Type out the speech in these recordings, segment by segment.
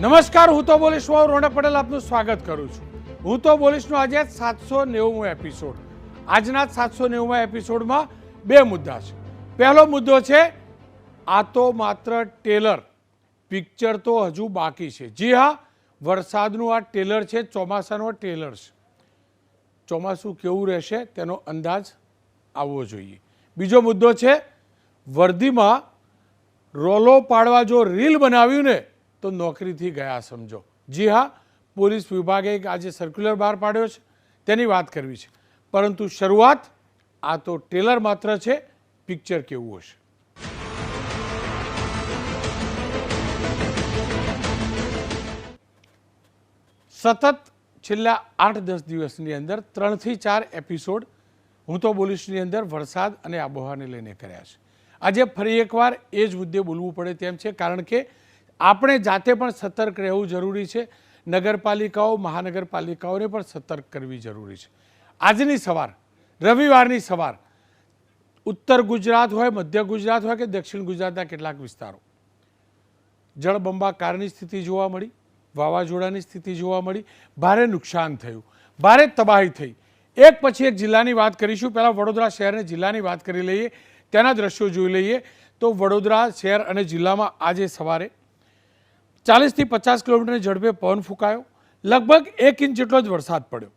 નમસ્કાર, હું તો બોલીશ રોનક પટેલ આપનું સ્વાગત કરું છું. હું તો બોલીશનો આજે 790મો એપિસોડ. આજના 790મા એપિસોડમાં બે મુદ્દા છે. પહેલો મુદ્દો છે આ તો માત્ર ટેલર, પિક્ચર તો હજુ બાકી છે. જી હા, વરસાદનું આ ટેલર છે, ચોમાસાનો ટેલર છે. ચોમાસું કેવું રહેશે તેનો અંદાજ આવવો જોઈએ. બીજો મુદ્દો છે વર્ધીમાં રોલો પાડવા જો રીલ બનાવ્યું ને તો નોકરીથી ગયા સમજો. જી હા, પોલીસ વિભાગે આજે સર્ક્યુલર બહાર પાડ્યો છે, તેની વાત કરવી છે. પરંતુ શરૂઆત આ તો ટેલર માત્ર છે, પિક્ચર કેવું હશે. સતત છેલ્લા 8-10 દિવસની અંદર 3 થી 4 એપિસોડ હું તો બોલીશની અંદર વરસાદ અને આબોહવાને લઈને કર્યા છે. આજે ફરી એકવાર એ જ મુદ્દે બોલવું પડે તેમ છે, કારણ કે આપણે જાતે પણ સતર્ક રહેવું જરૂરી છે. નગરપાલિકાઓ, મહાનગરપાલિકાઓને પણ સતર્ક કરવી જરૂરી છે. આજની સવાર, રવિવારની સવાર, ઉત્તર ગુજરાત હોય, મધ્ય ગુજરાત હોય કે દક્ષિણ ગુજરાતના કેટલાક વિસ્તારો, જળબંબાકારની સ્થિતિ જોવા મળી, વાવાઝોડાની સ્થિતિ જોવા મળી, ભારે નુકસાન થયું, ભારે તબાહી થઈ. એક પછી એક જિલ્લાની વાત કરીશું. પહેલાં વડોદરા શહેર અને જિલ્લાની વાત કરી લઈએ, તેના દ્રશ્યો જોઈ લઈએ. તો વડોદરા શહેર અને જિલ્લામાં આજે સવારે 40 થી 50 કિલોમીટરની ઝડપે પવન ફૂંકાયો. લગભગ 1 ઇંચ જેટલો જ વરસાદ પડ્યો.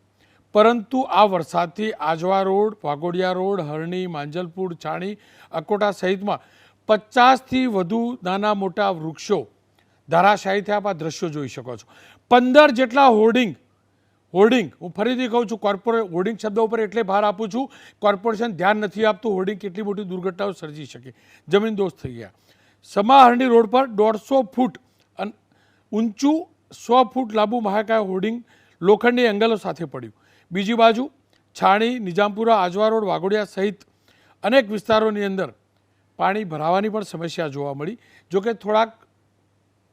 પરંતુ આ વરસાદથી આજવા રોડ, વાઘોડિયા રોડ, હરણી, માંજલપુર, છાણી, અકોટા સહિતમાં 50થી વધુ નાના મોટા વૃક્ષો ધરાશાયી થયા. આપ આ દ્રશ્યો જોઈ શકો છો. 15 જેટલા હોર્ડિંગ, હું ફરીથી કહું છું, હોર્ડિંગ શબ્દ ઉપર એટલે ભાર આપું છું, કોર્પોરેશન ધ્યાન નથી આપતું. હોર્ડિંગ કેટલી મોટી દુર્ઘટનાઓ સર્જી શકે, જમીનદોસ્ત થઈ ગયા. સમાહરણી રોડ પર 150 ફૂટ ઊંચું, 100 ફૂટ લાંબુ મહાકાય હોર્ડિંગ લોખંડની એંગલો સાથે પડ્યું. બીજી બાજુ છાણી, નિજામપુરા, આજવા રોડ, વાઘોડિયા સહિત અનેક વિસ્તારોની અંદર પાણી ભરાવાની પણ સમસ્યા જોવા મળી. જોકે થોડાક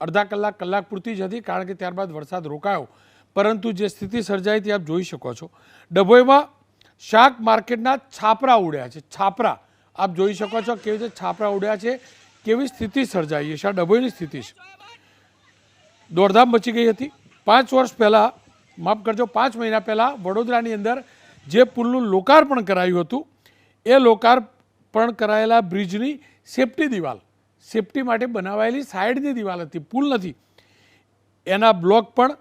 અડધા કલાક પૂરતી જ હતી, કારણ કે ત્યારબાદ વરસાદ રોકાયો. પરંતુ જે સ્થિતિ સર્જાઈ તે આપ જોઈ શકો છો. ડભોઈમાં શાક માર્કેટના છાપરા ઉડ્યા છે. છાપરા આપ જોઈ શકો છો કેવી રીતે છાપરા ઉડ્યા છે, કેવી સ્થિતિ સર્જાઈ છે. આ ડભોઈની સ્થિતિ છે. દોડધામ મચી ગઈ હતી. 5 વર્ષ પહેલાં, માફ કરજો, 5 મહિના પહેલાં વડોદરાની અંદર જે પુલનું લોકાર્પણ કરાયું હતું, એ લોકાર્પણ કરાયેલા બ્રિજની સેફટી દિવાલ, સેફટી માટે બનાવાયેલી સાઈડની દિવાલ હતી, પુલ નથી, એના બ્લોક પણ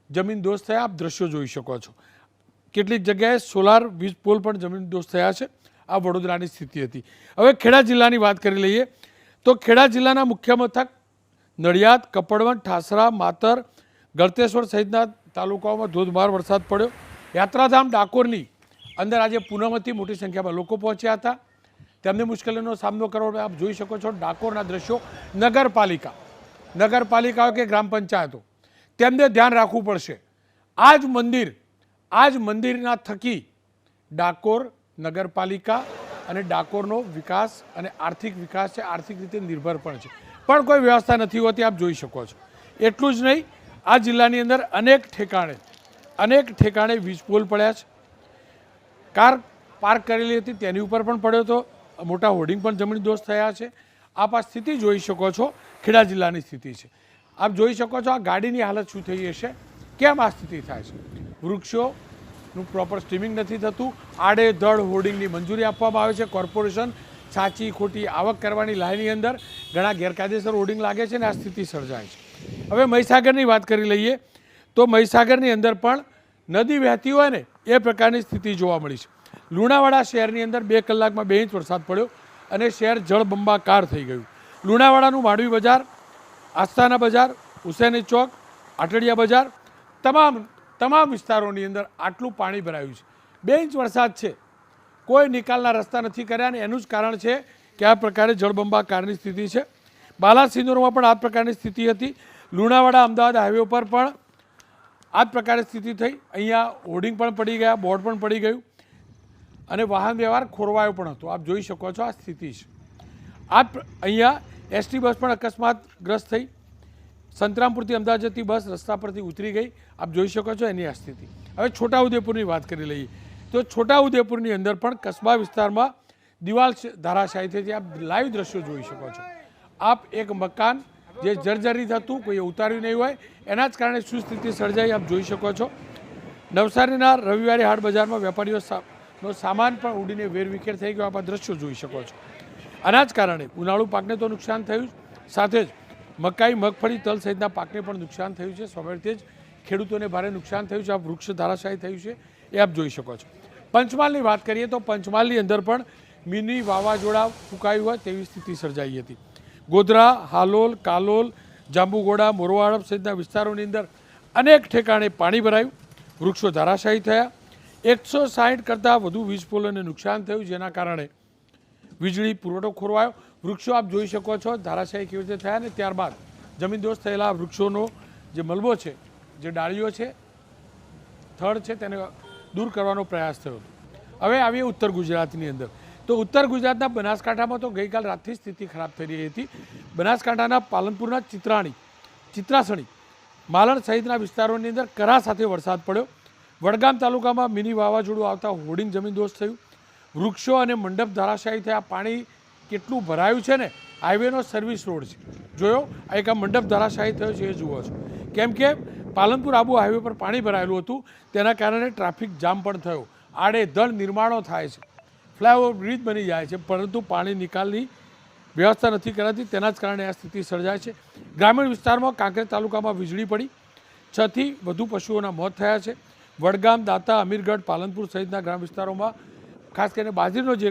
જમીનદોસ્ત થયા. આપ દ્રશ્યો જોઈ શકો છો. કેટલીક જગ્યાએ સોલાર વીજ પોલ પણ જમીનદોસ્ત થયા છે. આ વડોદરાની સ્થિતિ હતી. હવે ખેડા જિલ્લાની વાત કરી લઈએ તો ખેડા જિલ્લાના મુખ્ય મથક નડિયાદ, કપડવંજ, ઠાસરા, માતર, ગળતેશ્વર સહિતના તાલુકાઓમાં ધોધમાર વરસાદ પડ્યો. યાત્રાધામ ડાકોરની અંદર આજે પૂનમથી મોટી સંખ્યામાં લોકો પહોંચ્યા હતા. તેમને મુશ્કેલીનો સામનો કરવો આપ જોઈ શકો છો. ડાકોરના દ્રશ્યો. નગરપાલિકાઓ કે ગ્રામ પંચાયતો, તેમને ધ્યાન રાખવું પડશે. આ જ મંદિરના થકી ડાકોર નગરપાલિકા અને ડાકોરનો વિકાસ અને આર્થિક વિકાસ છે, આર્થિક રીતે નિર્ભર પણ છે. પણ કોઈ વ્યવસ્થા નથી હોતી, આપ જોઈ શકો છો. એટલું જ નહીં, આ જિલ્લાની અંદર અનેક ઠેકાણે વીજ પોલ પડ્યા છે. કાર પાર્ક કરેલી હતી તેની ઉપર પણ પડ્યો હતો. મોટા હોર્ડિંગ પણ જમીનદોસ્ત થયા છે. આપ આ સ્થિતિ જોઈ શકો છો. ખેડા જિલ્લાની સ્થિતિ છે. આપ જોઈ શકો છો આ ગાડીની હાલત શું થઈ હશે, કેમ આ સ્થિતિ થાય છે. વૃક્ષોનું પ્રોપર સ્ટ્રીમિંગ નથી થતું. આડેધડ હોર્ડિંગની મંજૂરી આપવામાં આવે છે. કોર્પોરેશન સાચી ખોટી આવક કરવાની લાઈનની અંદર ઘણા ગેરકાયદેસર હોર્ડિંગ લાગે છે અને આ સ્થિતિ સર્જાય છે. હવે મહીસાગરની વાત કરી લઈએ તો મહીસાગરની અંદર પણ નદી વહેતી હોય ને એ પ્રકારની સ્થિતિ જોવા મળી છે. લુણાવાડા શહેરની અંદર 2 કલાકમાં 2 ઇંચ વરસાદ પડ્યો અને શહેર જળબંબાકાર થઈ ગયું. લુણાવાડાનું માંડવી બજાર, આસ્થાના બજાર, હુસેની ચોક, આટડિયા બજાર, તમામ વિસ્તારોની અંદર આટલું પાણી ભરાયું છે. 2 ઇંચ વરસાદ છે, કોઈ નિકાલના રસ્તા નથી કર્યા અને એનું જ કારણ છે કે આ પ્રકારે જળબંબાકારની સ્થિતિ છે. બાલાસિનોરમાં પણ આ પ્રકારની સ્થિતિ હતી. લુણાવાડા અમદાવાદ હાઈવે પર પણ આ જ પ્રકારે સ્થિતિ થઈ. અહીંયા હોર્ડિંગ પણ પડી ગયા, બોર્ડ પણ પડી ગયું અને વાહન વ્યવહાર ખોરવાયો પણ હતો. આપ જોઈ શકો છો આ સ્થિતિ છે. અહીંયા એસટી બસ પણ અકસ્માતગ્રસ્ત થઈ. સંતરામપુરથી અમદાવાદ જતી બસ રસ્તા પરથી ઉતરી ગઈ. આપ જોઈ શકો છો એની આ સ્થિતિ. હવે છોટાઉદેપુરની વાત કરી લઈએ તો છોટાઉદેપુરની અંદર પણ કસ્બા વિસ્તારમાં દિવાલ ધરાશાયી થઈ. આપ લાઈવ દ્રશ્યો જોઈ શકો છો. આપ એક મકાન જે જર્જરિત હતું, કોઈએ ઉતાર્યું નહીં હોય, એના જ કારણે શું સ્થિતિ સર્જાઈ આપ જોઈ શકો છો. નવસારીના રવિવારે હાટ બજારમાં વેપારીઓનો સામાન પણ ઉડીને વેરવિખેર થઈ ગયો, આપ દ્રશ્યો જોઈ શકો છો. આના જ કારણે ઉનાળુ પાકને તો નુકસાન થયું, સાથે જ મકાઈ, મગફળી, તલ સહિતના પાકને પણ નુકસાન થયું છે. સ્વાભાવિક રીતે જ ખેડૂતોને ભારે નુકસાન થયું છે. આ વૃક્ષ ધારાશાયી થયું છે એ આપ જોઈ શકો છો. પંચમહાલની વાત કરીએ તો પંચમહાલની અંદર પણ મિની વાવાઝોડા ફૂંકાયું હોય તેવી સ્થિતિ સર્જાઈ હતી. ગોધરા, હાલોલ, કાલોલ, જાંબુઘોડા, મોરવાડ સહિતના વિસ્તારોની અંદર અનેક ઠેકાણે પાણી ભરાયું, વૃક્ષો ધારાશાયી થયા. 160 કરતાં વધુ વીજ પોલોને નુકસાન થયું, જેના કારણે વીજળી પુરવઠો ખોરવાયો. વૃક્ષો આપ જોઈ શકો છો ધારાશાયી કેવી રીતે થયા, ને ત્યારબાદ જમીનદોસ્ત થયેલા વૃક્ષોનો જે મલબો છે, જે ડાળીઓ છે, થડ છે, તેને દૂર કરવાનો પ્રયાસ થયો હતો. હવે આવીએ ઉત્તર ગુજરાતની અંદર. તો ઉત્તર ગુજરાતના બનાસકાંઠામાં તો ગઈકાલ રાતથી સ્થિતિ ખરાબ થઈ રહી હતી. બનાસકાંઠાના પાલનપુરના ચિત્રાસણી, માલણ સહિતના વિસ્તારોની અંદર કરા સાથે વરસાદ પડ્યો. વડગામ તાલુકામાં મિની વાવાઝોડું આવતા હોર્ડિંગ જમીનદોસ્ત થયું, વૃક્ષો અને મંડપ ધારાશાયી થયા. પાણી કેટલું ભરાયું છે ને, હાઈવેનો સર્વિસ રોડ છે, જોયો એક આ મંડપ ધારાશાયી થયો છે એ જુઓ છો. કેમ કે પાલનપુર આબુ હાઈવે પર પાણી ભરાયેલું હતું, તેના કારણે ટ્રાફિક જામ પણ થયો. આડેધડ નિર્માણો થાય છે, ફ્લાયઓવર બ્રિજ બની જાય છે, પરંતુ પાણી નિકાલની વ્યવસ્થા નથી કરાતી, તેના જ કારણે આ સ્થિતિ સર્જાય છે. ગ્રામીણ વિસ્તારમાં કાંકરેજ તાલુકામાં વીજળી પડી, 6 થી વધુ પશુઓના મોત થયા છે. વડગામ, દાતા, અમીરગઢ, પાલનપુર સહિતના ગ્રામ વિસ્તારોમાં ખાસ કરીને બાજરીનો જે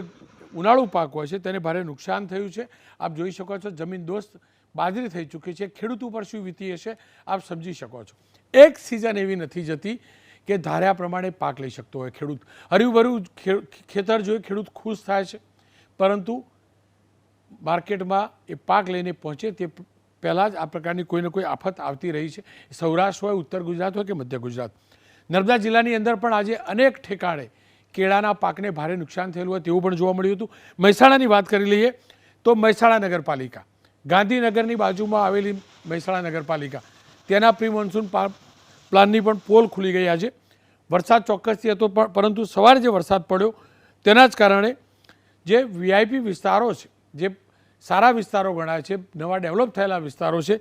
ઉનાળુ પાક હોય છે તેને ભારે નુકસાન થયું છે. આપ જોઈ શકો છો જમીન દોસ્ત બાજરી થઈ ચૂકી છે. ખેડૂત ઉપર શું વીતી હશે આપ સમજી શકો છો. એક સિઝન એવી નથી જતી કે ધાર્યા પ્રમાણે પાક લઈ શકતો હોય ખેડૂત. હર્યુંભર્યું ખેતર જોઈ ખેડૂત ખુશ થાય છે, પરંતુ માર્કેટમાં એ પાક લઈને પહોંચે તે પહેલાં જ આ પ્રકારની કોઈને કોઈ આફત આવતી રહી છે. સૌરાષ્ટ્ર હોય, ઉત્તર ગુજરાત હોય કે મધ્ય ગુજરાત. નર્મદા જિલ્લાની અંદર પણ આજે અનેક ઠેકાણે કેળાના પાકને ભારે નુકસાન થયેલું હોય તેવું પણ જોવા મળ્યું હતું. મહેસાણાની વાત કરી લઈએ તો મહેસાણા નગરપાલિકા, ગાંધીનગરની બાજુમાં આવેલી મહેસાણા નગરપાલિકા, તેના પ્રી મોન્સૂન પ્લાનની પણ પોલ ખુલી ગઈ. આજે વરસાદ ચોક્કસથી હતો, પરંતુ સવારે જે વરસાદ પડ્યો તેના જ કારણે જે વીઆઈપી વિસ્તારો છે, જે સારા વિસ્તારો ગણાય છે, નવા ડેવલપ થયેલા વિસ્તારો છે,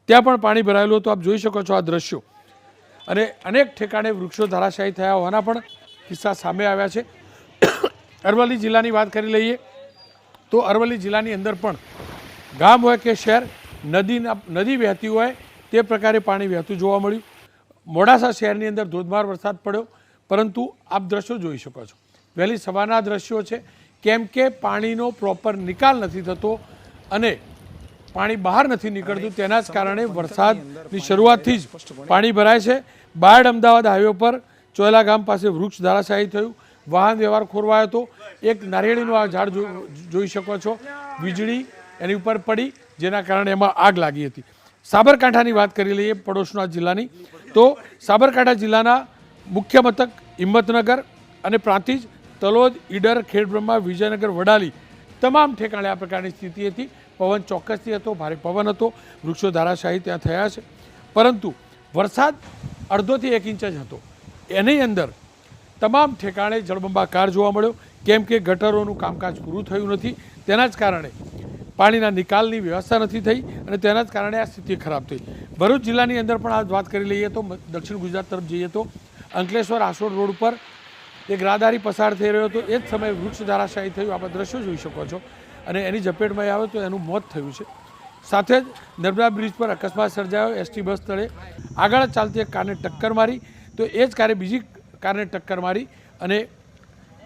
ત્યાં પણ પાણી ભરાયેલું હતું. આપ જોઈ શકો છો આ દ્રશ્યો. અને અનેક ઠેકાણે વૃક્ષો ધારાશાયી થયા હોવાના પણ કિસ્સા સામે આવ્યા છે. અરવલ્લી જિલ્લાની વાત કરી લઈએ તો અરવલ્લી જિલ્લાની અંદર પણ ગામ હોય કે શહેર, નદી વહેતી હોય તે પ્રકારે પાણી વહેતું જોવા મળ્યું. મોડાસા શહેરની અંદર ધોધમાર વરસાદ પડ્યો, પરંતુ આપ દ્રશ્યો જોઈ શકો છો વહેલી સવારના દ્રશ્યો છે. કેમ કે પાણીનો પ્રોપર નિકાલ નથી થતો અને પાણી બહાર નથી નીકળતું, તેના જ કારણે વરસાદની શરૂઆતથી જ પાણી ભરાય છે. બાયડ અમદાવાદ હાઈવે પર ચોયલા ગામ પાસે વૃક્ષ ધારાશાયી થયું, વાહન વ્યવહાર ખોરવાયો હતો. એક નારિયેળીનું આ ઝાડ જોઈ શકો છો, વીજળી એની ઉપર પડી, જેના કારણે એમાં આગ લાગી હતી. સાબરકાંઠાની વાત કરી લઈએ પડોશના જિલ્લાની, તો સાબરકાંઠા જિલ્લાના મુખ્ય મથક હિંમતનગર અને પ્રાંતિજ, તલોદ, ઈડર, ખેડબ્રહ્મા, વિજયનગર, વડાલી તમામ ઠેકાણે આ પ્રકારની સ્થિતિ હતી. પવન ચોક્કસથી હતો, ભારે પવન હતો, વૃક્ષો ધારાશાયી ત્યાં થયા છે, પરંતુ વરસાદ અડધોથી 1 ઇંચ જ હતો. એની અંદર તમામ ઠેકાણે જળબંબાકાર જોવા મળ્યો. કેમ કે ગટરોનું કામકાજ પૂરું થયું નથી, તેના જ કારણે પાણીના નિકાલની વ્યવસ્થા નથી થઈ અને તેના જ કારણે આ સ્થિતિ ખરાબ થઈ. ભરૂચ જિલ્લાની અંદર પણ આ વાત કરી લઈએ તો દક્ષિણ ગુજરાત તરફ જઈએ તો અંકલેશ્વર આસોડ રોડ પર એક રાહદારી પસાર થઈ રહ્યો હતો, એ જ સમયે વૃક્ષ ધારાશાયી થયું. આપણે દ્રશ્યો જોઈ શકો છો અને એની ઝપેટમાં આવે તો એનું મોત થયું છે. સાથે જ નર્મદા બ્રિજ પર અકસ્માત સર્જાયો. એસટી બસ તળે આગળ ચાલતી એક કારને ટક્કર મારી, તો એ જ કારે બીજી કારને ટક્કર મારી અને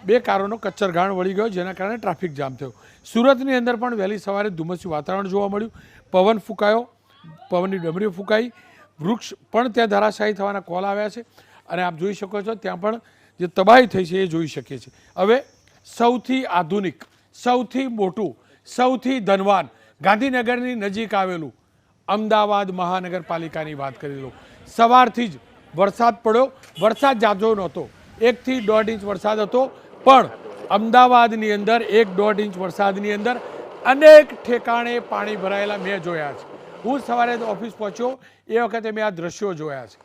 2 કારોનો કચ્છરઘાણ વળી ગયો, જેના કારણે ટ્રાફિક જામ થયો. સુરતની અંદર પણ વહેલી સવારે ધુમ્મસી વાતાવરણ જોવા મળ્યું, પવન ફૂંકાયો, પવનની ડમરીઓ ફૂંકાઈ, વૃક્ષ પણ ત્યાં ધારાશાયી થવાના કોલ આવ્યા છે અને આપ જોઈ શકો છો ત્યાં પણ જે તબાહી થઈ છે એ જોઈ શકીએ છીએ. હવે સૌથી આધુનિક, સૌથી મોટું, સૌથી ધનવાન ગાંધીનગરની નજીક આવેલું અમદાવાદ મહાનગરપાલિકાની વાત કરી લો. સવારથી જ વરસાદ પડ્યો, વરસાદ જાજો નહોતો, 1 થી 1.5 ઇંચ વરસાદ હતો, પણ અમદાવાદની અંદર 1-1.5 ઇંચ વરસાદની અંદર અનેક ઠેકાણે પાણી ભરાયેલા મેં જોયા છે. હું સવારે ઓફિસ પહોંચ્યો એ વખતે મેં આ દ્રશ્યો જોયા છે.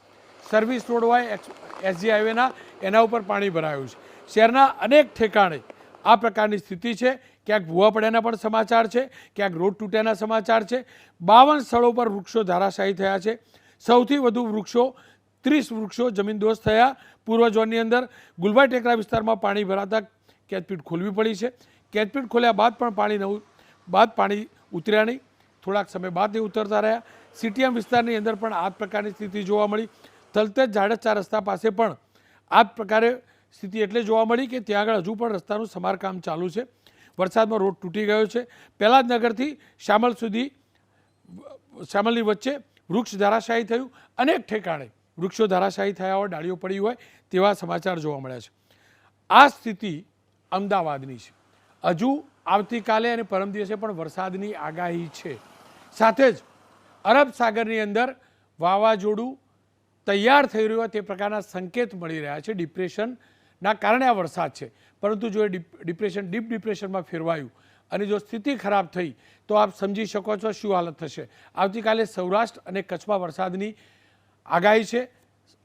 સર્વિસ રોડ હોય એસજી હાઈવેના, એના ઉપર પાણી ભરાયું છે. શહેરના અનેક ઠેકાણે આ પ્રકારની સ્થિતિ છે. ક્યાંક ભૂવા પડ્યાના પણ સમાચાર છે, ક્યાંક રોડ તૂટ્યાના સમાચાર છે. 52 સ્થળો પર વૃક્ષો ધરાશાયી થયા છે. સૌથી વધુ વૃક્ષો 30 વૃક્ષો જમીનદોસ્ત થયા. પૂર્વ ઝોનની અંદર ગુલબાઈ ટેકરા વિસ્તારમાં પાણી ભરાતા કેચપીટ ખોલવી પડી છે. કેચપીટ ખોલ્યા બાદ પણ પાણી ઉતર્યા નહીં. થોડાક સમય બાદ એ ઉતરતા રહ્યા. સીટીએમ વિસ્તારની અંદર પણ આ પ્રકારની સ્થિતિ જોવા મળી. તલતેજ ઝાડચા રસ્તા પાસે પણ આ પ્રકારે સ્થિતિ એટલે જોવા મળી કે ત્યાં આગળ હજુ પણ રસ્તાનું સમારકામ ચાલુ છે. વરસાદમાં રોડ તૂટી ગયો છે. પહેલાદનગરથી શામલ સુધી શામલની વચ્ચે વૃક્ષ ધરાશાયી થયું. અનેક ઠેકાણે વૃક્ષો ધરાશાયી થયા હોય, ડાળીઓ પડી હોય તેવા સમાચાર જોવા મળ્યા છે. આ સ્થિતિ અમદાવાદની છે. હજુ આવતીકાલે અને પરમ દિવસે પણ વરસાદની આગાહી છે. સાથે જ અરબ સાગરની અંદર વાવાઝોડું તૈયાર થઈ રહ્યું હોય તે પ્રકારના સંકેત મળી રહ્યા છે. ડિપ્રેશનના કારણે આ વરસાદ છે, પરંતુ જો એ ડિપ્રેશન ડીપ ડિપ્રેશનમાં ફેરવાયું અને જો સ્થિતિ ખરાબ થઈ તો આપ સમજી શકો છો શું હાલત થશે. આવતીકાલે સૌરાષ્ટ્ર અને કચ્છમાં વરસાદની આગાહી છે.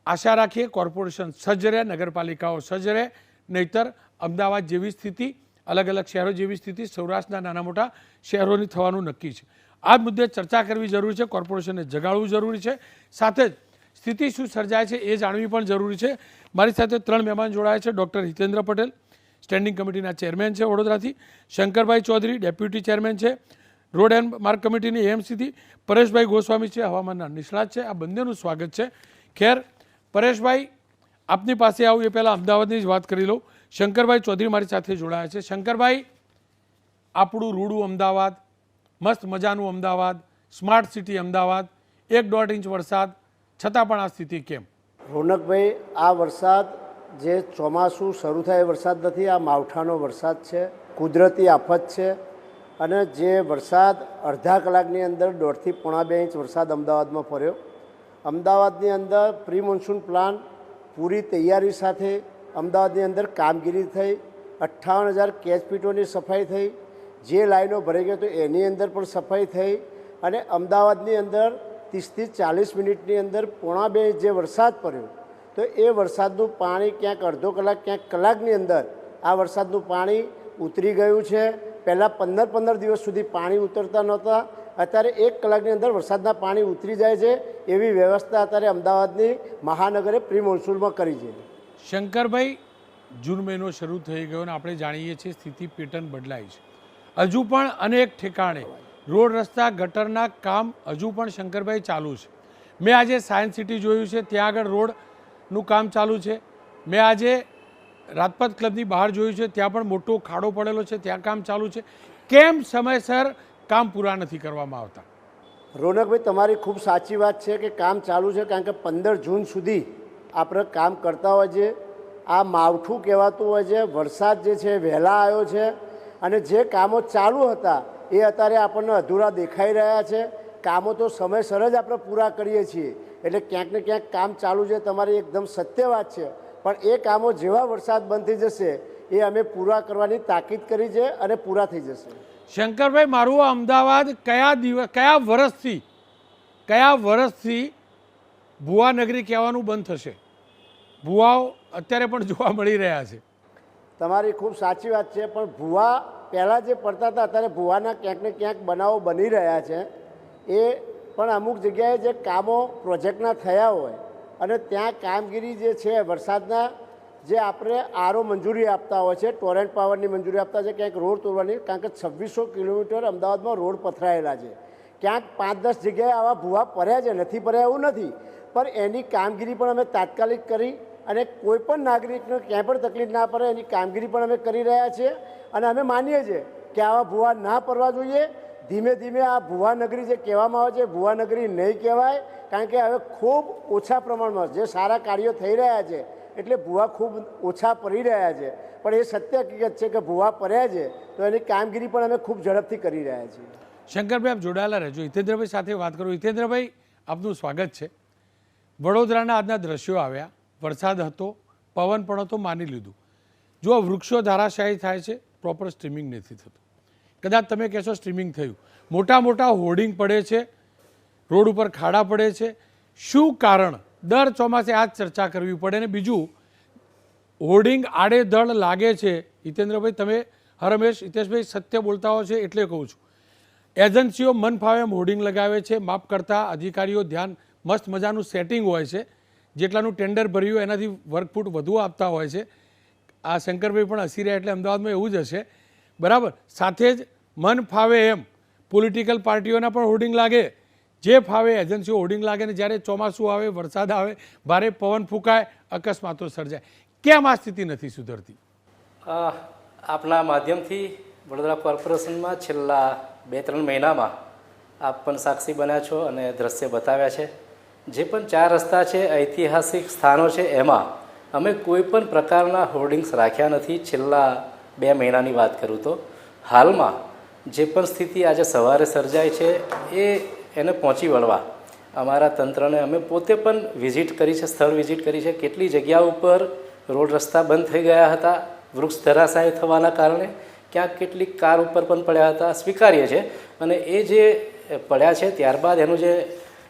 આશા રાખીએ કોર્પોરેશન સજ્જ રહે, નગરપાલિકાઓ સજ્જ રહે, નહીતર અમદાવાદ જેવી સ્થિતિ, અલગ અલગ શહેરો જેવી સ્થિતિ સૌરાષ્ટ્રના નાના મોટા શહેરોની થવાનું નક્કી છે. આ મુદ્દે ચર્ચા કરવી જરૂરી છે. કોર્પોરેશનને જગાડવું જરૂરી છે. સાથે જ સ્થિતિ શું સર્જાય છે એ જાણવી પણ જરૂરી છે. મારી સાથે 3 મહેમાન જોડાયા છે. ડૉક્ટર હિતેન્દ્ર પટેલ, સ્ટેન્ડિંગ કમિટીના ચેરમેન છે વડોદરાથી. શંકરભાઈ ચૌધરી, ડેપ્યુટી ચેરમેન છે રોડ એન્ડ માર્ગ કમિટીની એએમસીથી. પરેશભાઈ ગોસ્વામી છે, હવામાનના નિષ્ણાત છે. આ બંનેનું સ્વાગત છે. ખેર પરેશભાઈ, આપની પાસે આવું એ પહેલાં અમદાવાદની જ વાત કરી લઉં. શંકરભાઈ ચૌધરી મારી સાથે જોડાયા છે. શંકરભાઈ, આપણું રૂડું અમદાવાદ, મસ્ત મજાનું Ahmedabad, smart city Ahmedabad, 1.5 inch વરસાદ છતાં પણ આ સ્થિતિ કેમ? રોનકભાઈ, આ વરસાદ જે ચોમાસું શરૂ થાય એ વરસાદ નથી. આ માવઠાનો વરસાદ છે, કુદરતી આફત છે. અને જે વરસાદ અડધા કલાકની અંદર 1.5 થી પોણા 2 ઇંચ વરસાદ અમદાવાદમાં પડ્યો. અમદાવાદની અંદર પ્રી મોન્સૂન પ્લાન પૂરી તૈયારી સાથે અમદાવાદની અંદર કામગીરી થઈ. 58,000 કેચપીટોની સફાઈ થઈ. જે લાઈનો ભરાઈ ગઈ તો એની અંદર પણ સફાઈ થઈ. અને અમદાવાદની અંદર 30 થી 40 મિનિટની અંદર પોણા 2 ઇંચ જે વરસાદ પડ્યો તો એ વરસાદનું પાણી ક્યાંક અડધો કલાક ક્યાંક કલાકની અંદર આ વરસાદનું પાણી ઉતરી ગયું છે. પહેલાં 15 દિવસ સુધી પાણી ઉતરતા નહોતા. અત્યારે 1 કલાકની અંદર વરસાદના પાણી ઉતરી જાય છે. એવી વ્યવસ્થા અત્યારે અમદાવાદની મહાનગરે પ્રી મોન્સૂનમાં કરી છે. શંકરભાઈ, જૂન મહિનો શરૂ થઈ ગયો અને આપણે જાણીએ છીએ સ્થિતિ પેટર્ન બદલાઈ છે. હજુ પણ અનેક ઠેકાણે રોડ રસ્તા ગટરના કામ હજુ પણ શંકરભાઈ ચાલુ છે. મેં આજે સાયન્સ સિટી જોયું છે, ત્યાં આગળ રોડનું કામ ચાલુ છે. મેં આજે રાજપથ ક્લબની બહાર જોયું છે, ત્યાં પણ મોટો ખાડો પડેલો છે, ત્યાં કામ ચાલુ છે. કેમ સમયસર કામ પૂરા નથી કરવામાં આવતા? રોનકભાઈ, તમારી ખૂબ સાચી વાત છે કે કામ ચાલુ છે, કારણ કે 15 જૂન સુધી આપણે કામ કરતા હોય છે. આ માવઠું કહેવાતું હોય છે. વરસાદ જે છે વહેલા આવ્યો છે અને જે કામો ચાલુ હતા એ અત્યારે આપણને અધૂરા દેખાઈ રહ્યા છે. કામો તો સમયસર જ આપણે પૂરા કરીએ છીએ, એટલે ક્યાંક ને ક્યાંક કામ ચાલુ છે. તમારી એકદમ સત્ય વાત છે. પણ એ કામો જેવા વરસાદ બંધ થઈ જશે એ અમે પૂરા કરવાની તાકીદ કરી છે અને પૂરા થઈ જશે. શંકરભાઈ, મારું અમદાવાદ કયા વર્ષથી ભુવાનગરી કહેવાનું બંધ થશે? ભુવાઓ અત્યારે પણ જોવા મળી રહ્યા છે. તમારી ખૂબ સાચી વાત છે. પણ ભુવા પહેલાં જે પડતા હતા અત્યારે ભુવાના ક્યાંક ને ક્યાંક બનાવો બની રહ્યા છે. એ પણ અમુક જગ્યાએ જે કામો પ્રોજેક્ટના થયા હોય અને ત્યાં કામગીરી જે છે વરસાદના જે આપણે આરો મંજૂરી આપતા હોય છે, ટોરેન્ટ પાવરની મંજૂરી આપતા છે, ક્યાંક રોડ તોડવાની, કારણ કે 2600 કિલોમીટર અમદાવાદમાં રોડ પથરાયેલા છે. ક્યાંક 5-10 જગ્યાએ આવા ભૂવા પડ્યા છે, નથી પડ્યા એવું નથી, પણ એની કામગીરી પણ અમે તાત્કાલિક કરી અને કોઈ પણ નાગરિકને ક્યાંય પણ તકલીફ ના પડે એની કામગીરી પણ અમે કરી રહ્યા છીએ. અને અમે માનીએ છીએ કે આવા ભૂવા ના પડવા જોઈએ. ધીમે ધીમે આ ભુવાનગરી જે કહેવામાં આવે છે ભુવાનગરી નહીં કહેવાય, કારણ કે હવે ખૂબ ઓછા પ્રમાણમાં જે સારા કાર્યો થઈ રહ્યા છે એટલે ભૂવા ખૂબ ઓછા પડી રહ્યા છે. પણ એ સત્ય હકીકત છે કે ભૂવા પડ્યા છે તો એની કામગીરી પણ અમે ખૂબ ઝડપથી કરી રહ્યા છીએ. શંકરભાઈ, આપ જોડાયેલા રહેજો. હિતેન્દ્રભાઈ સાથે વાત કરું. હિતેન્દ્રભાઈ, આપનું સ્વાગત છે. વડોદરાના આજના દ્રશ્યો આવ્યા. વરસાદ હતો, પવન પણ હતો, માની લીધું. જો વૃક્ષો ધારાશાયી થાય છે, પ્રોપર સ્ટ્રીમિંગ નથી થતું. કદાચ તમે કહેશો સ્ટ્રીમિંગ થયું. મોટા મોટા હોર્ડિંગ પડે છે, રોડ ઉપર ખાડા પડે છે. શું કારણ? દર ચોમાસે આ જ ચર્ચા કરવી પડે. ને બીજું, હોર્ડિંગ આડેધડ લાગે છે. હિતેન્દ્રભાઈ, તમે હરમેશ હિતેશભાઈ સત્ય બોલતા હોય છે એટલે કહું છું, એજન્સીઓ મન ફાવે એમ હોર્ડિંગ લગાવે છે, માફ કરતા અધિકારીઓ ધ્યાન મસ્ત મજાનું સેટિંગ હોય છે, જેટલાનું ટેન્ડર ભર્યું એનાથી વર્કફૂટ વધુ આપતા હોય છે. આ શંકરભાઈ પણ હસી રહ્યા એટલે અમદાવાદમાં એવું જ હશે, બરાબર. સાથે જ મન ફાવે એમ પોલિટિકલ પાર્ટીઓના પણ હોર્ડિંગ લાગે, જે ફાવે એજન્સીઓ હોર્ડિંગ લાગે, ને જ્યારે ચોમાસું આવે, વરસાદ આવે, ભારે પવન ફૂંકાય, અકસ્માતો સર્જાય. કેમ આ સ્થિતિ નથી સુધરતી? આપના માધ્યમથી વડોદરા કોર્પોરેશનમાં છેલ્લા 2-3 મહિનામાં આપ પણ સાક્ષી બન્યા છો અને દ્રશ્ય બતાવ્યા છે. જે પણ 4 રસ્તા છે, ઐતિહાસિક સ્થાનો છે, એમાં અમે કોઈ પણ પ્રકારના હોર્ડિંગ્સ રાખ્યા નથી. છેલ્લા 2 મહિનાની વાત કરું તો હાલમાં જે પણ સ્થિતિ આજે સવારે સર્જાય છે એને પહોંચી વળવા અમારા તંત્રને અમે પોતે પણ વિઝિટ કરી છે, સ્થળ વિઝિટ કરી છે. કેટલી જગ્યા ઉપર રોડ રસ્તા બંધ થઈ ગયા હતા વૃક્ષ ધરાશાયી થવાના કારણે, ક્યાંક કેટલીક કાર ઉપર પણ પડ્યા હતા, સ્વીકાર્ય છે. અને એ જે પડ્યા છે ત્યારબાદ એનું જે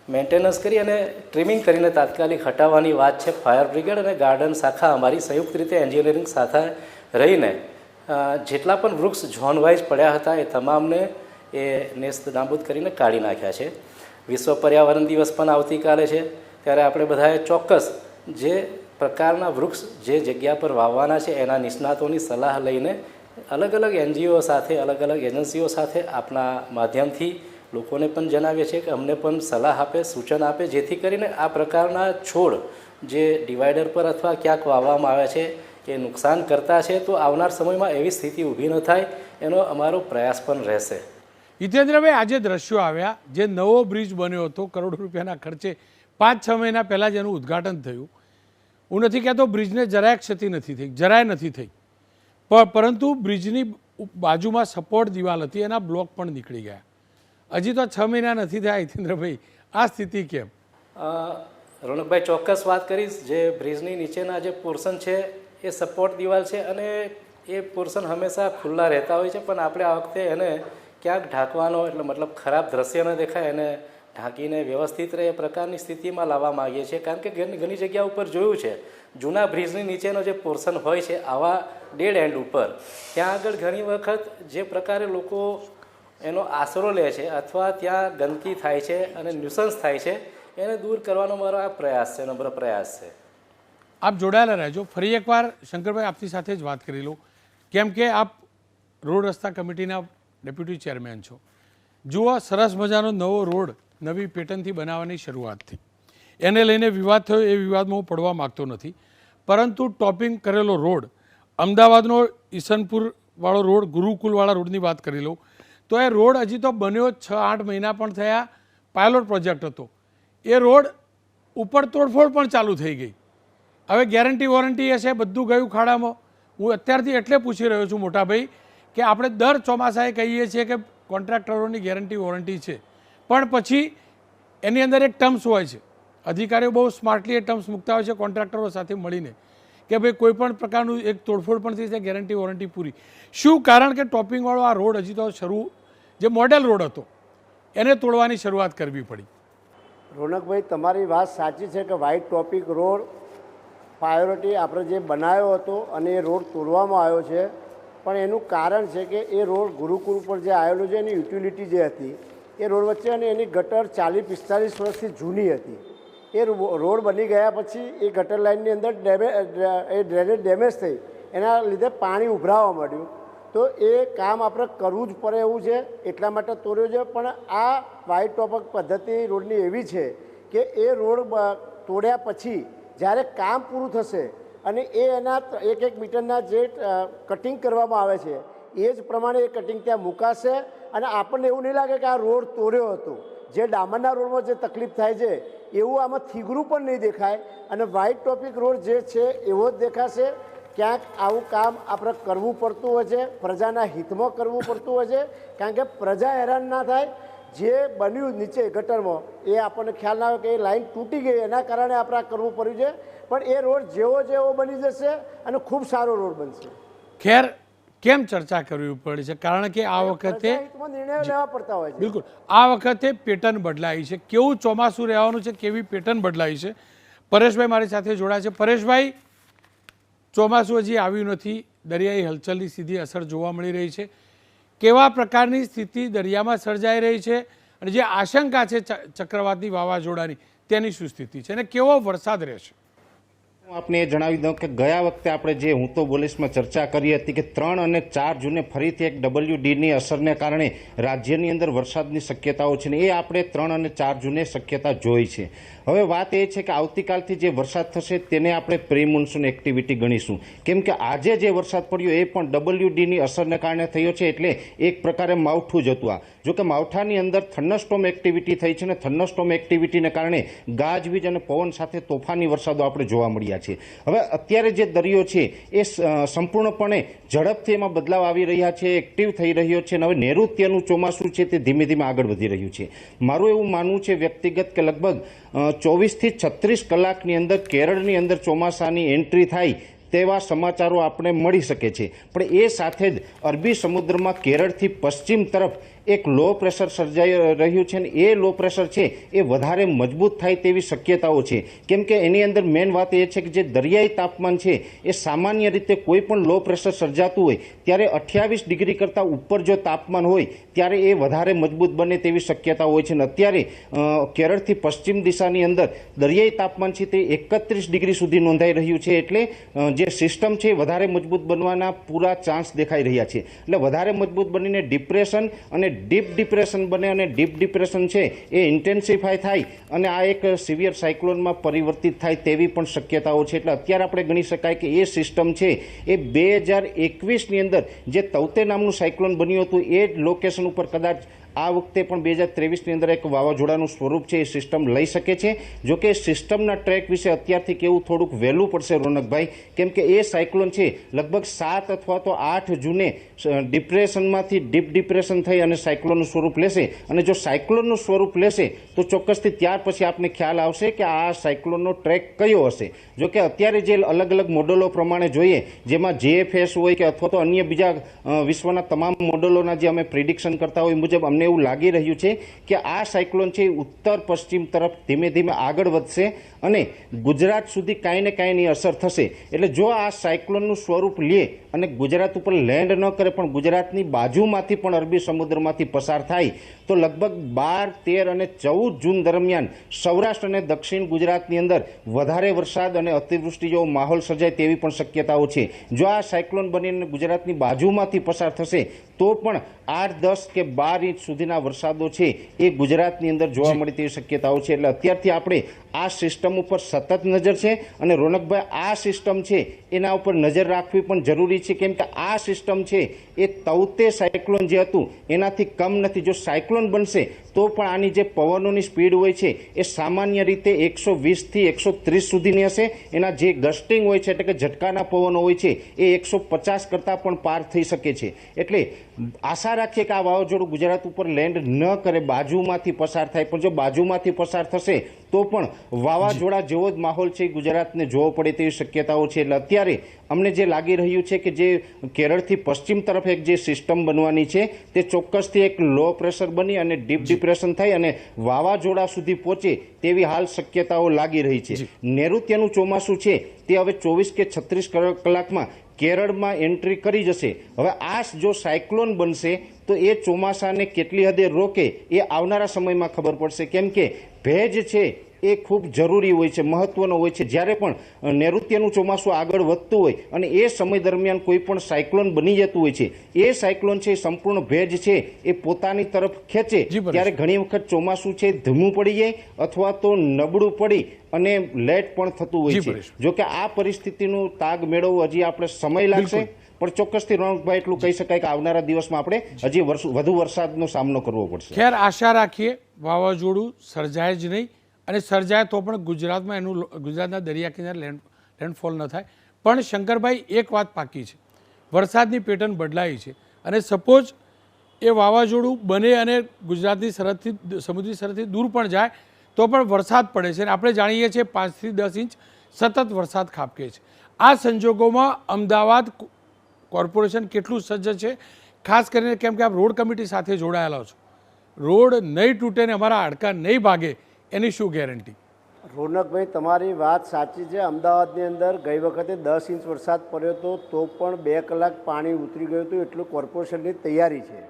મેન્ટેનન્સ કરી અને ટ્રીમિંગ કરીને તાત્કાલિક હટાવવાની વાત છે. ફાયર બ્રિગેડ અને ગાર્ડન શાખા અમારી સંયુક્ત રીતે એન્જિનિયરિંગ સાથે રહીને જેટલા પણ વૃક્ષ ઝોન વાઇઝ પડ્યા હતા એ તમામને એ નેસ્ત નાબૂદ કરીને કાઢી નાખ્યા છે. વિશ્વ પર્યાવરણ દિવસ પણ આવતીકાલે છે, ત્યારે આપણે બધાએ ચોક્કસ જે પ્રકારના વૃક્ષ જે જગ્યા પર વાવવાના છે એના નિષ્ણાતોની સલાહ લઈને અલગ અલગ એનજીઓ સાથે, અલગ અલગ એજન્સીઓ સાથે આપના માધ્યમથી લોકોને પણ જણાવીએ છીએ કે અમને પણ સલાહ આપે, સૂચન આપે, જેથી કરીને આ પ્રકારના છોડ જે ડિવાઈડર પર અથવા ક્યાંક વાવવામાં આવે છે એ નુકસાન કરતા છે. તો આવનાર સમયમાં એવી સ્થિતિ ઊભી ન થાય એનો અમારો પ્રયાસ પણ રહેશે. હિતેન્દ્રભાઈ, આજે દ્રશ્યો આવ્યા, જે નવો બ્રિજ બન્યો હતો કરોડો રૂપિયાના ખર્ચે, 5-6 મહિના પહેલાં જ એનું ઉદ્ઘાટન થયું. હું નથી કહેતો બ્રિજને જરાય ક્ષતિ નથી થઈ, જરાય નથી થઈ, પરંતુ બ્રિજની બાજુમાં સપોર્ટ દિવાલ હતી, એના બ્લોક પણ નીકળી ગયા. હજી તો 6 મહિના નથી થયા. હિતેન્દ્રભાઈ, આ સ્થિતિ કેમ? રોનકભાઈ, ચોક્કસ વાત કરીશ. જે બ્રિજની નીચેના જે પોર્શન છે એ સપોર્ટ દિવાલ છે અને એ પોર્શન હંમેશા ખુલ્લા રહેતા હોય છે, પણ આપણે આ વખતે એને ક્યાંક ઢાંકવાનો, એટલે મતલબ ખરાબ દ્રશ્ય ન દેખાય એને ઢાંકીને વ્યવસ્થિત રહે એ પ્રકારની સ્થિતિમાં લાવવા માગીએ છીએ. કારણ કે ઘણી જગ્યા ઉપર જોયું છે, જૂના બ્રિજની નીચેનો જે પોર્શન હોય છે આવા ડેડ એન્ડ ઉપર, ત્યાં આગળ ઘણી વખત જે પ્રકારે લોકો એનો આશરો લે છે અથવા ત્યાં ગંદકી થાય છે અને ન્યુસન્સ થાય છે, એને દૂર કરવાનો મારો આ પ્રયાસ છે, નમ્ર પ્રયાસ છે. આપ જોડાયેલા રહેજો. ફરી એકવાર શંકરભાઈ આપની સાથે જ વાત કરી લઉં, કેમ કે આપ રોડ રસ્તા કમિટીના ડેપ્યુટી ચેરમેન છો. જુઓ, સરસ મજાનો નવો રોડ નવી પેટર્નથી બનાવવાની શરૂઆત થઈ, એને લઈને વિવાદ થયો, એ વિવાદમાં હું પડવા માગતો નથી, પરંતુ ટોપિંગ કરેલો રોડ, અમદાવાદનો ઈસનપુરવાળો રોડ, ગુરુકુલવાળા રોડની વાત કરી લઉં તો એ રોડ હજી તો બન્યો 6-8 મહિના પણ થયા, પાયલોટ પ્રોજેક્ટ હતો. એ રોડ ઉપર તોડફોડ પણ ચાલુ થઈ ગઈ. હવે ગેરંટી વોરંટી હશે, બધું ગયું ખાડામાં. હું અત્યારથી એટલે પૂછી રહ્યો છું મોટાભાઈ કે આપણે દર ચોમાસાએ કહીએ છીએ કે કોન્ટ્રાક્ટરોની ગેરંટી વોરંટી છે, પણ પછી એની અંદર એક ટર્મ્સ હોય છે, અધિકારીઓ બહુ સ્માર્ટલી એ ટર્મ્સ મૂકતા હોય છે કોન્ટ્રાક્ટરો સાથે મળીને કે ભાઈ કોઈ પણ પ્રકારનું એક તોડફોડ પણ થઈ જાય, ગેરંટી વોરંટી પૂરી. શું કારણ કે ટોપિંગવાળો આ રોડ હજી તો શરૂ, જે મોડેલ રોડ હતો એને તોડવાની શરૂઆત કરવી પડી? રોનકભાઈ, તમારી વાત સાચી છે કે વ્હાઇટ ટોપિક રોડ પ્રાયોરિટી આપણે જે બનાવ્યો હતો અને એ રોડ તોડવામાં આવ્યો છે, પણ એનું કારણ છે કે એ રોડ ગુરુકુળ ઉપર જે આવેલો છે એની યુટિલિટી જે હતી એ રોડ વચ્ચે, અને એની ગટર 40-45 વર્ષથી જૂની હતી. એ રોડ બની ગયા પછી એ ગટર લાઇનની અંદર ડ્રેનેજ ડેમેજ થઈ, એના લીધે પાણી ઉભરાવા માંડ્યું. તો એ કામ આપણે કરવું જ પડે એવું છે, એટલા માટે તોડ્યો છે. પણ આ વ્હાઇટ ટોપિક પદ્ધતિ રોડની એવી છે કે એ રોડ તોડ્યા પછી જ્યારે કામ પૂરું થશે અને એ એના 1-1 મીટરના જે કટિંગ કરવામાં આવે છે એ જ પ્રમાણે એ કટિંગ ત્યાં મુકાશે અને આપણને એવું નહીં લાગે કે આ રોડ તોડ્યો હતો. જે ડામરના રોડમાં જે તકલીફ થાય છે એવું આમાં થીગરું પણ નહીં દેખાય અને વ્હાઇટ ટોપિક રોડ જે છે એવો જ દેખાશે. ક્યાંક આવું કામ આપણે કરવું પડતું હોય છે, પ્રજાના હિતમાં કરવું પડતું હોય છે, કારણ કે પ્રજા હેરાન ના થાય. જે બન્યું નીચે ગટરમાં એ આપણને ખ્યાલ ના આવે કે એ લાઈન તૂટી ગઈ, એના કારણે આપણે આ કરવું પડ્યું છે. પણ એ રોડ જેવો બની જશે અને ખૂબ સારો રોડ બનશે. ખેર, કેમ ચર્ચા કરવી પડે છે? કારણ કે આ વખતે નિર્ણયો લેવા પડતા હોય છે. બિલકુલ, આ વખતે પેટર્ન બદલાઈ છે. કેવું ચોમાસું રહેવાનું છે, કેવી પેટર્ન બદલાઈ છે. પરેશભાઈ મારી સાથે જોડાયા છે. પરેશભાઈ, ચોમાસું હજી આવ્યું નથી, દરિયાઈ હલચલની સીધી અસર જોવા મળી રહી છે. કેવા પ્રકારની સ્થિતિ દરિયામાં સર્જાઈ રહી છે અને જે આશંકા છે ચક્રવાતની વાવાઝોડાની તેની શું સ્થિતિ છે અને કેવો વરસાદ રહેશે? હું આપને એ જણાવી દઉં કે ગયા વખતે આપણે જે હું તો બોલીસમાં ચર્ચા કરી હતી કે 3 અને 4 જૂને ફરીથી એક WDની અસરને કારણે રાજ્યની અંદર વરસાદની શક્યતાઓ છે ને એ આપણે 3 અને 4 જૂને શક્યતા જોઈ છે. હવે વાત એ છે કે આવતીકાલથી જે વરસાદ થશે તેને આપણે પ્રી મોન્સૂન એક્ટિવિટી ગણીશું, કેમ કે આજે જે વરસાદ પડ્યો એ પણ WDની અસરને કારણે થયો છે, એટલે એક પ્રકારે માવઠું જ હતું. આ જો કે માવઠાની અંદર થંડરસ્ટોર્મ એક્ટિવિટી થઈ છે ને થંડરસ્ટોર્મ એક્ટિવિટીને કારણે ગાજવીજ અને પવન સાથે તોફાની વરસાદો આપણે જોવા મળ્યા છે. હવે અત્યારે જે દરિયો છે એ સંપૂર્ણપણે ઝડપથી એમાં બદલાવ આવી રહ્યા છે, એક્ટિવ થઈ રહ્યો છે અને હવે નૈઋત્યનું ચોમાસું છે તે ધીમે ધીમે આગળ વધી રહ્યું છે. મારું એવું માનવું છે વ્યક્તિગત કે લગભગ 24 થી 36 કલાકની અંદર કેરળની અંદર ચોમાસાની એન્ટ્રી થાય તેવા સમાચારો આપણે મળી શકે છે. પણ એ સાથે જ અરબી સમુદ્રમાં કેરળથી પશ્ચિમ તરફ એક લો પ્રેશર સર્જાઈ રહ્યું છે અને એ લો પ્રેશર છે એ વધારે મજબૂત થાય તેવી શક્યતાઓ છે, કેમ કે એની અંદર મેઇન વાત એ છે કે જે દરિયાઈ તાપમાન છે એ સામાન્ય રીતે કોઈ પણ લો પ્રેશર સર્જાતું હોય ત્યારે 28 ડિગ્રી કરતાં ઉપર જો તાપમાન હોય ત્યારે એ વધારે મજબૂત બને તેવી શક્યતા હોય છે. અને અત્યારે કેરળથી પશ્ચિમ દિશાની અંદર દરિયાઈ તાપમાન છે તે 31 ડિગ્રી સુધી નોંધાઈ રહ્યું છે, એટલે જે સિસ્ટમ છે વધારે મજબૂત બનવાના પૂરા ચાન્સ દેખાઈ રહ્યા છે. એટલે વધારે મજબૂત બનીને ડિપ્રેશન અને ડીપ ડિપ્રેશન બને અને ડીપ ડિપ્રેશન છે એ ઇન્ટેન્સિફાય થાય અને આ એક સિવિયર સાયક્લોનમાં પરિવર્તિત થાય તેવી પણ શક્યતાઓ છે. એટલે અત્યારે આપણે ગણી શકાય કે એ સિસ્ટમ છે એ 2021ની અંદર જે તૌતે નામનું સાયક્લોન બન્યું હતું એ જ લોકેશન ઉપર કદાચ આ વખતે પણ 2023ની અંદર એક વાવાઝોડાનું સ્વરૂપ છે એ સિસ્ટમ લઈ શકે છે. જોકે સિસ્ટમના ટ્રેક વિશે અત્યારથી કેવું થોડુંક વહેલું પડશે રોનકભાઈ, કેમ કે એ સાયક્લોન છે લગભગ 7 અથવા તો 8 જૂને ડિપ્રેશનમાંથી ડીપ ડિપ્રેશન થઈ અને સાયક્લોનનું સ્વરૂપ લેશે. અને જો સાયક્લોનનું સ્વરૂપ લેશે તો ચોક્કસથી ત્યાર પછી આપને ખ્યાલ આવશે કે આ સાયક્લોનનો ટ્રેક કયો હશે. જોકે અત્યારે જે અલગ અલગ મોડલો પ્રમાણે જોઈએ, જેમાં JFS હોય કે અથવા તો અન્ય બીજા વિશ્વના તમામ મોડલોના જે અમે પ્રિડિક્શન કરતા હોય મુજબ અમને એવું લાગી રહ્યું છે કે આ સાયક્લોન છે ઉત્તર પશ્ચિમ તરફ ધીમે ધીમે આગળ વધશે અને ગુજરાત સુધી કાંઈ ને કાંઈની અસર થશે. એટલે જો આ સાયક્લોનનું સ્વરૂપ લે અને ગુજરાત ઉપર લેન્ડ ન કરે પણ ગુજરાતની બાજુમાંથી પણ અરબી સમુદ્રમાંથી પસાર થાય તો લગભગ 12, 13 અને 14 જૂન દરમિયાન સૌરાષ્ટ્ર અને દક્ષિણ ગુજરાતની અંદર વધારે વરસાદ અને અતિવૃષ્ટિ જેવો માહોલ સર્જાય તેવી પણ શક્યતાઓ છે. જો આ સાયક્લોન બનીને ગુજરાતની બાજુમાંથી પસાર થશે તો પણ 8, 10 કે 12 ઇંચ સુધીના વરસાદો છે એ ગુજરાતની અંદર જોવા મળે તેવી શક્યતાઓ છે. એટલે અત્યારથી આપણે આ સિસ્ટમ ઉપર સતત નજર છે અને રોનકભાઈ આ સિસ્ટમ છે એના ઉપર નજર રાખવી પણ જરૂરી છે, કેમ કે આ સિસ્ટમ છે એ તૌતે સાયક્લોન જે હતું એનાથી કમ નથી. જો સાયક્લોન બનશે તો પણ આની જે પવનોની સ્પીડ હોય છે એ સામાન્ય રીતે 120 થી 130 સુધીની હશે. એના જે ગસ્ટિંગ હોય છે એટલે કે ઝટકાના પવનો હોય છે એ 150 કરતાં પણ પાર થઈ શકે છે. એટલે આશા રાખીએ કે આ વાવાઝોડું ગુજરાત ઉપર લેન્ડ ન કરે, બાજુમાંથી પસાર થાય. પણ જો બાજુમાંથી પસાર થશે તો પણ વાવાઝોડા જેવો જ માહોલ છે ગુજરાતને જોવો પડે તેવી શક્યતાઓ છે. એટલે અત્યારે અમને જે લાગી રહ્યું છે કે જે કેરળથી પશ્ચિમ તરફ એક જે સિસ્ટમ બનવાની છે તે ચોક્કસથી એક લો પ્રેશર બની અને ડીપ ડિપ્રેશન થઈ અને વાવાઝોડા સુધી પહોંચે તેવી હાલ શક્યતાઓ લાગી રહી છે. નૈઋત્યનું ચોમાસું છે તે હવે 24 કે 36 કલાકમાં કેરળમાં એન્ટ્રી કરી જશે. હવે આ જો સાયક્લોન બનશે તો એ ચોમાસાને કેટલી હદે રોકે એ આવનારા સમયમાં ખબર પડશે, કેમ કે ભેજ છે એ ખૂબ જરૂરી હોય છે, મહત્વનો હોય છે. જ્યારે પણ નૈઋત્યનું ચોમાસું આગળ વધતું હોય અને એ સમય દરમિયાન કોઈ પણ સાયક્લોન બની જતું હોય છે, એ સાયક્લોન છે સંપૂર્ણ ભેજ છે એ પોતાની તરફ ખેંચે ત્યારે ઘણી વખત ચોમાસું છે ધીમું પડી જાય અથવા તો નબળું પડી અને લેટ પણ થતું હોય છે. જો કે આ પરિસ્થિતિનું તાગ મેળવવું હજી આપણે સમય લાગશે, પણ ચોક્કસથી રોનકભાઈ એટલું કહી શકાય કે આવનારા દિવસમાં આપણે હજી વધુ વરસાદનો સામનો કરવો પડશે. ખેર આશા રાખીએ વાવાઝોડું સર્જાય જ નહીં અને સર્જાય તો પણ ગુજરાતમાં એનું ગુજરાતના દરિયા કિનારે લેન્ડફોલ ન થાય. પણ શંકરભાઈ એક વાત પાકી છે, વરસાદની પેટર્ન બદલાઈ છે અને સપોઝ એ વાવાઝોડું બને અને ગુજરાતની સરહદથી સમુદ્રી સરહદથી દૂર પણ જાય તો પણ વરસાદ પડે છે અને આપણે જાણીએ છીએ 5 થી 10 ઇંચ સતત વરસાદ ખાબકે છે. આ સંજોગોમાં અમદાવાદ કોર્પોરેશન કેટલું સજ્જ છે, ખાસ કરીને કેમ કે આપ રોડ કમિટી સાથે જોડાયેલા છો, રોડ નહીં તૂટે ને અમારા હાડકાં નહીં ભાગે એની શું ગેરંટી? રોનકભાઈ, તમારી વાત સાચી છે. અમદાવાદની અંદર ગઈ વખતે 10 ઇંચ વરસાદ પડ્યો હતો તો પણ 2 કલાક પાણી ઉતરી ગયું હતું. એટલું કોર્પોરેશનની તૈયારી છે.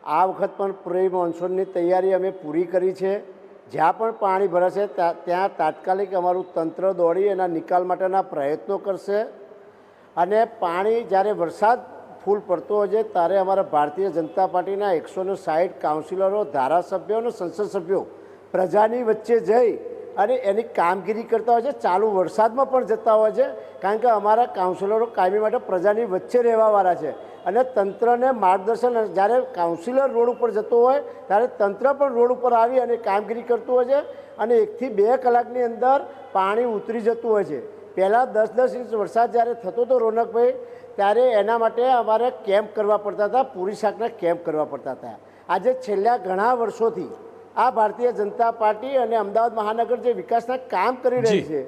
આ વખત પણ પ્રી મોન્સૂનની તૈયારી અમે પૂરી કરી છે. જ્યાં પણ પાણી ભરાશે ત્યાં તાત્કાલિક અમારું તંત્ર દોડી એના નિકાલ માટેના પ્રયત્નો કરશે. અને પાણી જ્યારે વરસાદ ફૂલ પડતો હોય છે ત્યારે અમારા ભારતીય જનતા પાર્ટીના 160 કાઉન્સિલરો, ધારાસભ્યો અને સંસદ સભ્યો પ્રજાની વચ્ચે જઈ અને એની કામગીરી કરતા હોય છે. ચાલુ વરસાદમાં પણ જતા હોય છે, કારણ કે અમારા કાઉન્સિલરો કાયમી માટે પ્રજાની વચ્ચે રહેવાવાળા છે. અને તંત્રને માર્ગદર્શન, જ્યારે કાઉન્સિલર રોડ ઉપર જતો હોય ત્યારે તંત્ર પણ રોડ ઉપર આવી અને કામગીરી કરતું હોય છે. અને 1 થી 2 કલાકની અંદર પાણી ઉતરી જતું હોય છે. પહેલાં 10-10 ઇંચ વરસાદ જ્યારે થતો હતો રોનકભાઈ, ત્યારે એના માટે અમારે કેમ્પ કરવા પડતા હતા, પૂરી શાકના કેમ્પ કરવા પડતા હતા. આજે છેલ્લા ઘણા વર્ષોથી આ ભારતીય જનતા પાર્ટી અને અમદાવાદ મહાનગર જે વિકાસના કામ કરી રહી છે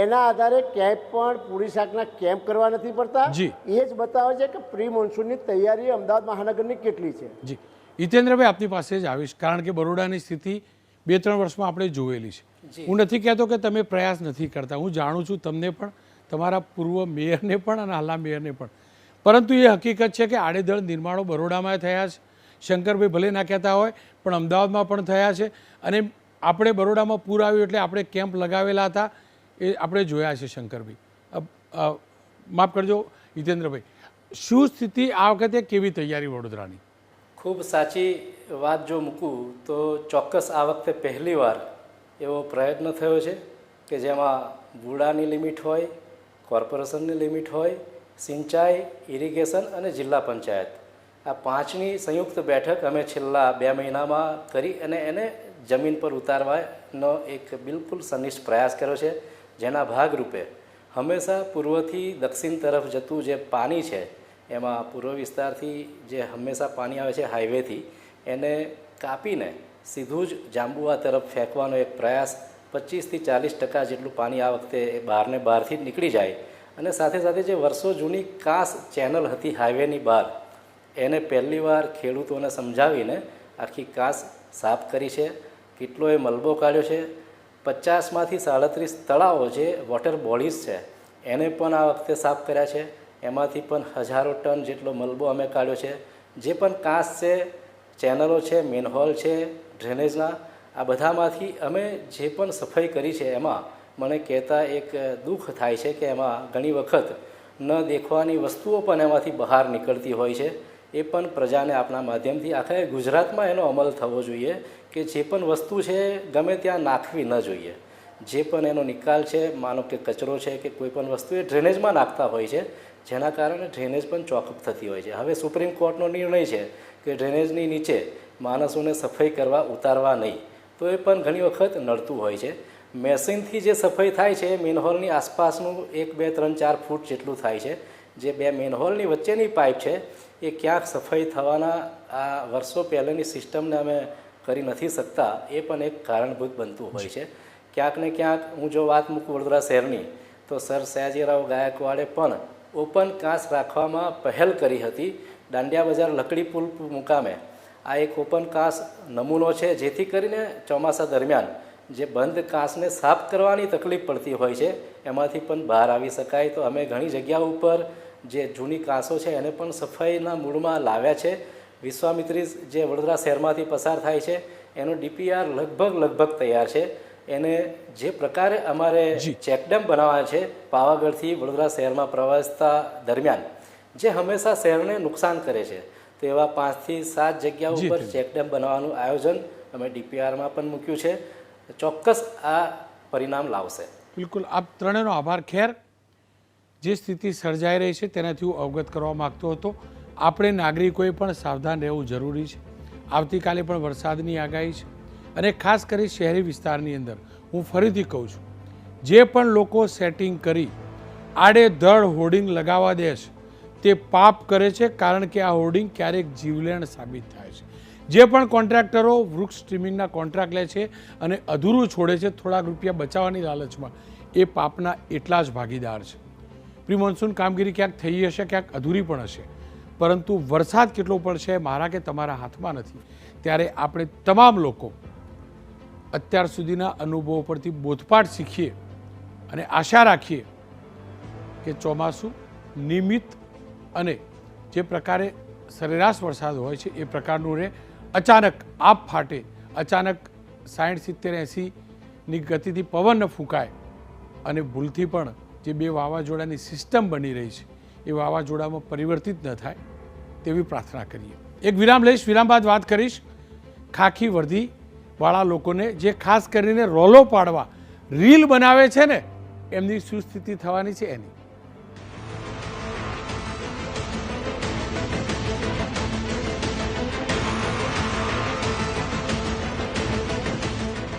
એના આધારે ક્યાંય પણ પૂરી શાકના કેમ્પ કરવા નથી પડતા. એ જ બતાવે છે કે પ્રી મોન્સૂનની તૈયારી અમદાવાદ મહાનગરની કેટલી છે. જી હિતેન્દ્રભાઈ, આપની પાસે જ આવીશ, કારણ કે બરોડાની સ્થિતિ 2-3 વર્ષમાં આપણે જોયેલી છે. હું નથી કહેતો કે તમે પ્રયાસ નથી કરતા, હું જાણું છું તમને પણ, તમારા પૂર્વ મેયરને પણ અને હાલના મેયરને પણ. પરંતુ એ હકીકત છે કે આડેધડ નિર્માણો બરોડામાં થયા છે. શંકરભાઈ ભલે ના કહેતા હોય પણ અમદાવાદમાં પણ થયા છે. અને આપણે બરોડામાં પૂર આવ્યું એટલે આપણે કેમ્પ લગાવેલા હતા, એ આપણે જોયા છે. શંકરભાઈ, માફ કરજો હિતેન્દ્રભાઈ, શું સ્થિતિ આ વખતે, કેવી તૈયારી વડોદરાની? ખૂબ સાચી વાત જો મૂકું તો ચોક્કસ આ વખતે પહેલીવાર એવો પ્રયત્ન થયો છે કે જેમાં વુડાની લિમિટ હોય, કોર્પોરેશનની લિમિટ હોય, સિંચાઈ, ઇરિગેશન અને જિલ્લા પંચાયત, આ 5ની સંયુક્ત બેઠક અમે છેલ્લા 2 મહિનામાં કરી અને એને જમીન પર ઉતારવાનો એક બિલકુલ સનિષ્ઠ પ્રયાસ કર્યો છે. જેના ભાગરૂપે હંમેશા પૂર્વથી દક્ષિણ તરફ જતું જે પાણી છે, એમાં પૂર્વ વિસ્તારથી જે હંમેશા પાણી આવે છે હાઈવેથી, એને કાપીને સીધું જ જાંબુઆ તરફ ફેંકવાનો એક પ્રયાસ. 25 થી 40% જેટલું પાણી આ વખતે બહારથી જ નીકળી જાય. અને સાથે સાથે જે વર્ષો જૂની કાંસ ચેનલ હતી હાઈવેની બહાર, એને પહેલીવાર ખેડૂતોને સમજાવીને આખી કાંસ સાફ કરી છે. કેટલોય મલબો કાઢ્યો છે. 50માંથી 37 તળાવો જે વોટર બોડીઝ છે એને પણ આ વખતે સાફ કર્યા છે. એમાંથી પણ હજારો ટન જેટલો મલબો અમે કાઢ્યો છે. જે પણ કાંસ છે, ચેનલો છે, મેનહોલ છે, ડ્રેનેજના, આ બધામાંથી અમે જે પણ સફાઈ કરી છે એમાં મને કહેતા એક દુઃખ થાય છે કે એમાં ઘણી વખત ન દેખવાની વસ્તુઓ પણ એમાંથી બહાર નીકળતી હોય છે. એ પણ પ્રજાને આપણા માધ્યમથી આખા ગુજરાતમાં એનો અમલ થવો જોઈએ કે જે પણ વસ્તુ છે ગમે ત્યાં નાખવી ન જોઈએ. જે પણ એનો નિકાલ છે, માનો કે કચરો છે કે કોઈ પણ વસ્તુ, એ ડ્રેનેજમાં નાખતા હોય છે, જેના કારણે ડ્રેનેજ પણ ચોકઅપ થતી હોય છે. હવે સુપ્રીમ કોર્ટનો નિર્ણય છે કે ડ્રેનેજની નીચે માણસોને સફાઈ કરવા ઉતારવા નહીં, તો એ પણ ઘણી વખત નડતું હોય છે. મેશિનથી જે સફાઈ થાય છે એ મેનહોલની આસપાસનું 1, 2, 3, 4 ફૂટ જેટલું થાય છે. જે 2 મેનહોલની વચ્ચેની પાઇપ છે એ ક્યાંક સફાઈ થવાના આ વર્ષો પહેલાંની સિસ્ટમને અમે કરી નથી શકતા, એ પણ એક કારણભૂત બનતું હોય છે. ક્યાંક ને ક્યાંક હું જો વાત મૂકું વડોદરા શહેરની, તો સર સયાજીરાવ ગાયકવાડે પણ ઓપન કાંસ રાખવામાં પહેલ કરી હતી. દાંડિયા બજાર લકડી પુલ મુકામે આ એક ઓપન કાંસ નમૂનો છે, જેથી કરીને ચોમાસા દરમિયાન જે બંધ કાંસને સાફ કરવાની તકલીફ પડતી હોય છે એમાંથી પણ બહાર આવી શકાય. તો અમે ઘણી જગ્યા ઉપર જે જૂની કાંસો છે એને પણ સફાઈના મૂડમાં લાવ્યા છે. વિશ્વામિત્રી જે વડોદરા શહેરમાંથી પસાર થાય છે એનો DPR લગભગ તૈયાર છે. એને જે પ્રકારે અમારે ચેકડેમ બનાવવા છે પાવાગઢથી વડોદરા શહેરમાં પ્રવેશતા દરમિયાન, જે હંમેશા શહેરને નુકસાન કરે છે, તો એવા 5 થી 7 જગ્યાઓ ઉપર ચેકડેમ બનાવવાનું આયોજન અમે DPRમાં પણ મૂક્યું છે. ચોક્કસ આ પરિણામ લાવશે. બિલકુલ, આપ ત્રણેયનો આભાર. ખેર, જે સ્થિતિ સર્જાઈ રહી છે તેનાથી હું અવગત કરવા માગતો હતો. આપણે નાગરિકોએ પણ સાવધાન રહેવું જરૂરી છે. આવતીકાલે પણ વરસાદની આગાહી છે અને ખાસ કરી શહેરી વિસ્તારની અંદર હું ફરીથી કહું છું, જે પણ લોકો સેટિંગ કરી આડેધડ હોર્ડિંગ લગાવવા દે છે તે પાપ કરે છે, કારણ કે આ હોર્ડિંગ ક્યારેક જીવલેણ સાબિત થાય છે. જે પણ કોન્ટ્રાક્ટરો વૃક્ષ ટ્રીમિંગના કોન્ટ્રાક્ટ લે છે અને અધૂરું છોડે છે થોડાક રૂપિયા બચાવવાની લાલચમાં, એ પાપના એટલા જ ભાગીદાર છે. પ્રી મોન્સૂન કામગીરી ક્યાંક થઈ હશે, ક્યાંક અધૂરી પણ હશે, પરંતુ વરસાદ કેટલો પડશે મારા કે તમારા હાથમાં નથી. ત્યારે આપણે તમામ લોકો અત્યાર સુધીના અનુભવો પરથી બોધપાઠ શીખીએ અને આશા રાખીએ કે ચોમાસું નિયમિત અને જે પ્રકારે સરેરાશ વરસાદ હોય છે એ પ્રકારનું રહે. અચાનક આપ ફાટે, અચાનક 60-70-80ની ગતિથી પવન ફૂંકાય અને ભૂલથી પણ જે બે વાવાઝોડાની સિસ્ટમ બની રહી છે એ વાવાઝોડામાં પરિવર્તિત ન થાય તેવી પ્રાર્થના કરીએ. એક વિરામ લઈશ, વિરામ બાદ વાત કરીશ ખાખી વર્દીવાળા લોકોને જે ખાસ કરીને રોલો પાડવા રીલ બનાવે છે ને એમની શું સ્થિતિ થવાની છે એની.